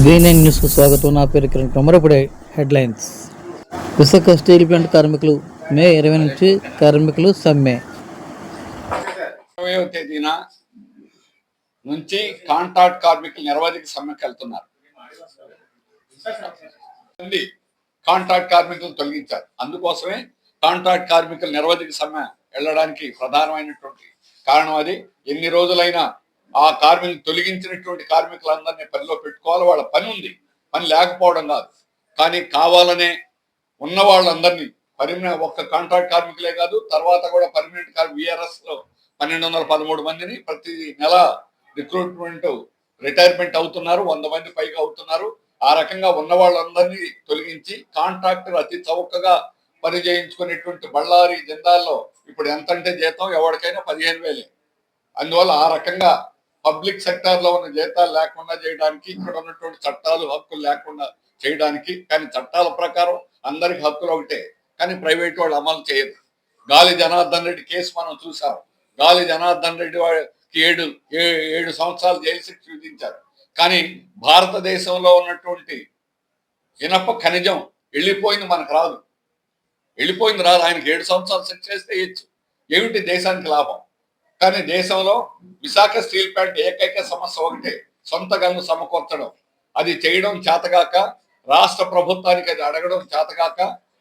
V9 న్యూస్కు స్వాగతం. నా పేరు కిరణ్ కుమార్. ఇప్పుడే హెడ్లైన్స్. విశాఖ స్టీల్ ప్లాంట్ కార్మికులు మే 20 నుంచి కార్మికులు సమ్మె. 20వ తేదీన నుంచి కాంట్రాక్ట్ కార్మికులు నిరవధిక సమ్మెకు వెళ్తున్నారు. కాంట్రాక్ట్ కార్మికులు తొలగించారు. అందుకోసమే కాంట్రాక్ట్ కార్మికులు నిరవధిక సమ్మె వెళ్ళడానికి ప్రధానమైనటువంటి కారణం అది. ఎన్ని రోజులైనా ఆ కార్మికులు తొలగించినటువంటి కార్మికులందరినీ పనిలో పెట్టుకోవాలి. వాళ్ళ పని ఉంది, పని లేకపోవడం కాదు. కానీ కావాలనే ఉన్న వాళ్ళందరినీ ఒక్క కాంట్రాక్ట్ కార్మికులే కాదు, తర్వాత కూడా పర్మనెంట్ VRS లో 1213 మందిని ప్రతి నెల రిక్రూట్మెంట్ రిటైర్మెంట్ అవుతున్నారు. 100 మంది పైగా అవుతున్నారు. ఆ రకంగా ఉన్న వాళ్ళందరినీ తొలగించి కాంట్రాక్టర్ అతి చౌకగా పని చేయించుకునేటువంటి బళ్ళారి జిందాల్లో ఇప్పుడు ఎంత అంటే జీతం ఎవరికైనా 15,000. అందువల్ల ఆ రకంగా పబ్లిక్ సెక్టార్ లో ఉన్న జీతాలు లేకుండా చేయడానికి, ఇక్కడ ఉన్నటువంటి చట్టాలు హక్కులు లేకుండా చేయడానికి. కానీ చట్టాల ప్రకారం అందరికి హక్కులు ఒకటే, కానీ ప్రైవేట్ వాళ్ళు అమలు చేయరు. గాలి జనార్దన్ రెడ్డి కేసు మనం చూసాం. గాలి జనార్దన్ రెడ్డి వాడికి 7 సంవత్సరాలు జైలు శిక్ష విధించారు. కానీ భారతదేశంలో ఉన్నటువంటి ఇనప ఖనిజం వెళ్ళిపోయింది, మనకు రాదు. వెళ్ళిపోయింది రాదు. ఆయనకి 7 సంవత్సరాలు శిక్ష చేస్తే ఇచ్చు. ఏమిటి దేశానికి లాభం? కానీ దేశంలో విశాఖ స్టీల్ ప్లాంట్ ఏకైక సమస్య ఒకటే, సొంత గన్ను సమకూర్చడం. అది చేయడం చేతగాక, రాష్ట్ర ప్రభుత్వానికి అది అడగడం చేతగాక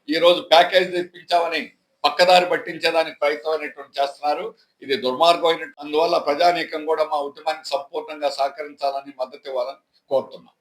ఈ రోజు ప్యాకేజ్ తెప్పించామని పక్కదారి పట్టించేదానికి ప్రయత్నం అనేటువంటి చేస్తున్నారు. ఇది దుర్మార్గమైన. అందువల్ల ప్రజానీకం కూడా మా ఉద్యమానికి సంపూర్ణంగా సహకరించాలని, మద్దతు ఇవ్వాలని కోరుతున్నాం.